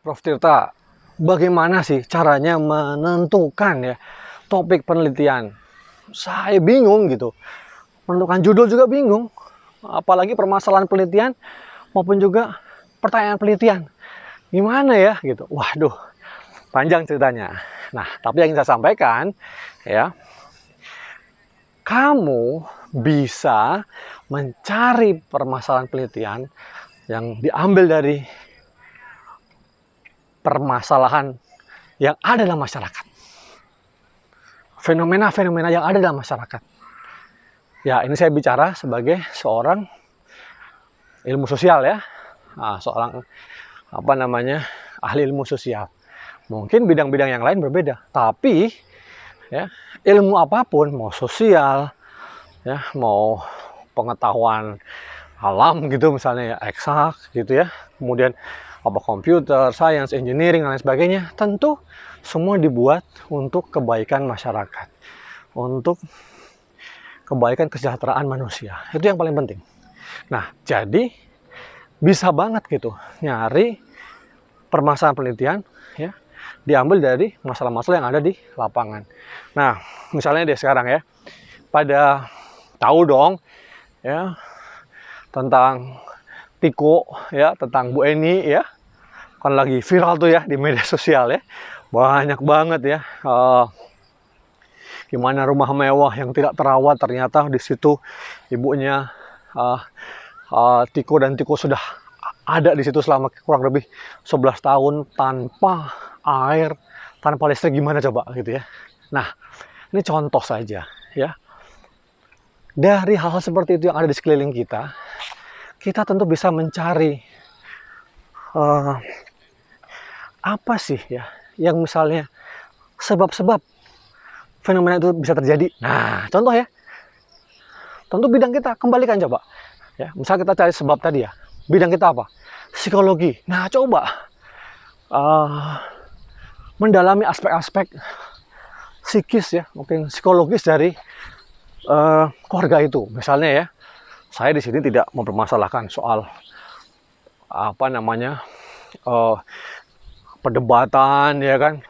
Prof. Tirta, bagaimana sih caranya menentukan ya topik penelitian? Saya bingung gitu. Menentukan judul juga bingung. Apalagi permasalahan penelitian maupun juga pertanyaan penelitian. Gimana ya gitu. Waduh, panjang ceritanya. Nah, tapi yang ingin saya sampaikan ya, kamu bisa mencari permasalahan penelitian yang diambil dari permasalahan yang ada dalam masyarakat. Fenomena-fenomena yang ada dalam masyarakat. Ya, ini saya bicara sebagai seorang ilmu sosial ya. Seorang ahli ilmu sosial. Mungkin bidang-bidang yang lain berbeda, tapi ya, ilmu apapun, mau sosial, ya, mau pengetahuan alam gitu misalnya ya, eksak gitu ya. Kemudian komputer, science, engineering dan lain sebagainya, tentu semua dibuat untuk kebaikan masyarakat, untuk kebaikan kesejahteraan manusia. Itu yang paling penting. Nah, jadi bisa banget gitu nyari permasalahan penelitian ya, diambil dari masalah-masalah yang ada di lapangan. Nah, misalnya deh sekarang ya, pada tahu dong ya tentang Tiko ya, tentang Bu Eni ya, kan lagi viral tuh ya di media sosial ya, banyak banget ya gimana rumah mewah yang tidak terawat, ternyata di situ ibunya Tiko, dan Tiko sudah ada di situ selama kurang lebih 11 tahun tanpa air, tanpa listrik. Gimana coba gitu ya. Nah, ini contoh saja ya. Dari hal-hal seperti itu yang ada di sekeliling kita, kita tentu bisa mencari apa sih ya yang misalnya sebab-sebab fenomena itu bisa terjadi. Nah, contoh ya, tentu bidang kita kembalikan coba ya. Misal kita cari sebab tadi ya, bidang kita apa? Psikologi. Nah, coba mendalami aspek-aspek psikis ya, mungkin psikologis dari keluarga itu. Misalnya ya, saya di sini tidak mempermasalahkan soal perdebatan ya kan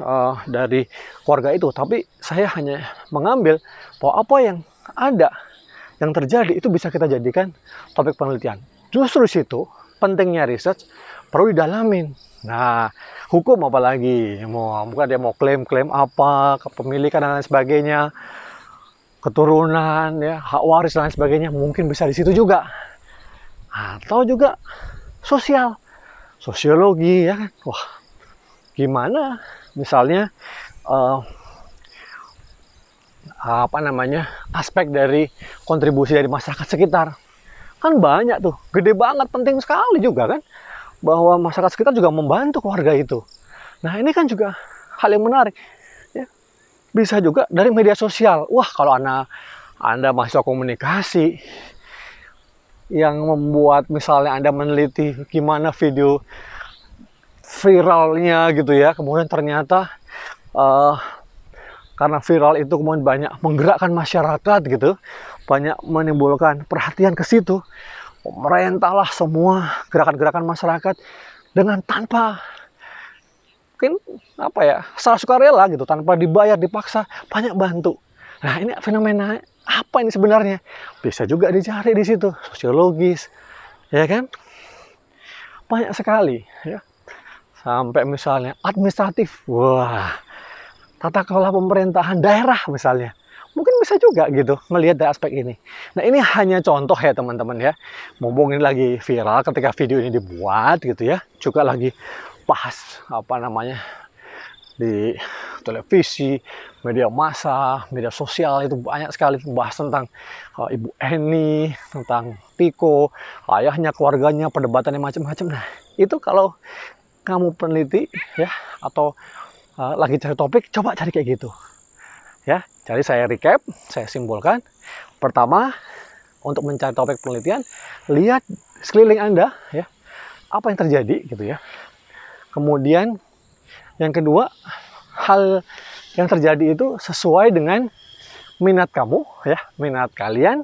dari keluarga itu, tapi saya hanya mengambil bahwa apa yang ada, yang terjadi itu bisa kita jadikan topik penelitian. Justru situ pentingnya research, perlu didalamin. Nah, hukum apalagi, bukan dia mau klaim-klaim apa, kepemilikan dan lain sebagainya, keturunan ya, hak waris dan lain sebagainya, mungkin bisa di situ juga. Atau juga sosial, sosiologi ya kan. Wah, gimana misalnya aspek dari kontribusi dari masyarakat sekitar. Kan banyak tuh, gede banget, penting sekali juga kan, bahwa masyarakat sekitar juga membantu keluarga itu. Nah, ini kan juga hal yang menarik ya. Bisa juga dari media sosial. Wah, kalau Anda mahasiswa komunikasi yang membuat, misalnya Anda meneliti gimana video viralnya gitu ya, kemudian ternyata karena viral itu kemudian banyak menggerakkan masyarakat gitu, banyak menimbulkan perhatian ke situ, merentahlah semua gerakan-gerakan masyarakat dengan tanpa mungkin secara sukarela gitu, tanpa dibayar, dipaksa, banyak bantu. Nah, ini fenomena apa ini sebenarnya? Bisa juga dicari di situ, sosiologis ya kan, banyak sekali ya. Sampai misalnya administratif, wah, tata kelola pemerintahan daerah misalnya, mungkin bisa juga gitu melihat dari aspek ini. Nah, ini hanya contoh ya teman-teman ya. Mumpung ini lagi viral ketika video ini dibuat gitu ya, juga lagi bahas di televisi, media massa, media sosial, itu banyak sekali membahas tentang Ibu Eni, tentang Tiko, ayahnya, keluarganya, perdebatannya macam-macam. Nah, itu kalau kamu peneliti ya, atau lagi cari topik, coba cari kayak gitu ya. Jadi saya recap, saya simpulkan. Pertama, untuk mencari topik penelitian, lihat sekeliling Anda ya, apa yang terjadi gitu ya. Kemudian yang kedua, hal yang terjadi itu sesuai dengan minat kamu ya, minat kalian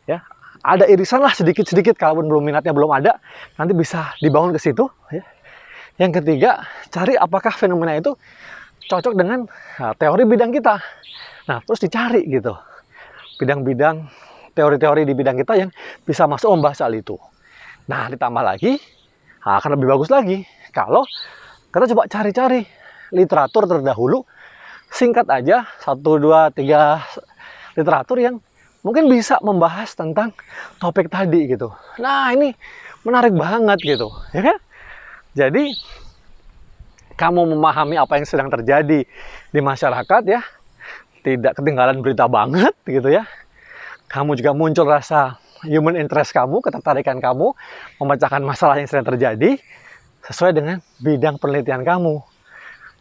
ya. Ada irisan lah sedikit-sedikit, kalaupun belum minatnya belum ada, nanti bisa dibangun ke situ ya. Yang ketiga, cari apakah fenomena itu cocok dengan teori bidang kita. Nah, terus dicari gitu. Bidang-bidang, teori-teori di bidang kita yang bisa masuk membahas hal itu. Nah, ditambah lagi, akan lebih bagus lagi kalau kita coba cari-cari literatur terdahulu, singkat aja, 1, 2, 3 literatur yang mungkin bisa membahas tentang topik tadi gitu. Nah, ini menarik banget gitu, ya kan? Jadi, kamu memahami apa yang sedang terjadi di masyarakat ya, tidak ketinggalan berita banget gitu ya. Kamu juga muncul rasa human interest kamu, ketertarikan kamu, memecahkan masalah yang sedang terjadi, sesuai dengan bidang penelitian kamu.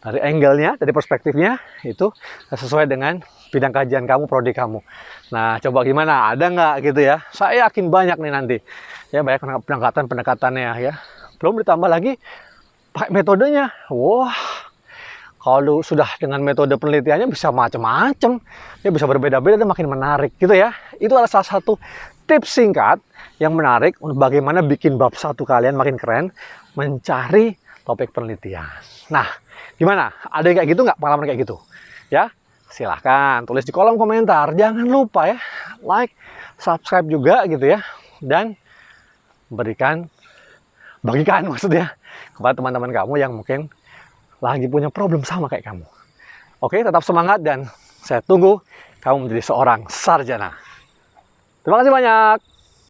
Dari angle-nya, dari perspektifnya, itu sesuai dengan bidang kajian kamu, prodi kamu. Nah, coba gimana? Ada nggak gitu ya? Saya yakin banyak nih nanti. Ya, banyak pendekatan-pendekatannya ya. Belum ditambah lagi pakai metodenya. Wah, kalau sudah dengan metode penelitiannya bisa macam-macam. Ya, bisa berbeda-beda dan makin menarik gitu ya. Itu adalah salah satu tips singkat yang menarik untuk bagaimana bikin bab 1 kalian makin keren, mencari topik penelitian. Nah, gimana? Ada yang kayak gitu nggak? Pengalaman kayak gitu? Ya, silahkan tulis di kolom komentar. Jangan lupa ya, like, subscribe juga gitu ya. Dan bagikan maksudnya kepada teman-teman kamu yang mungkin lagi punya problem sama kayak kamu. Oke, tetap semangat dan saya tunggu kamu menjadi seorang sarjana. Terima kasih banyak.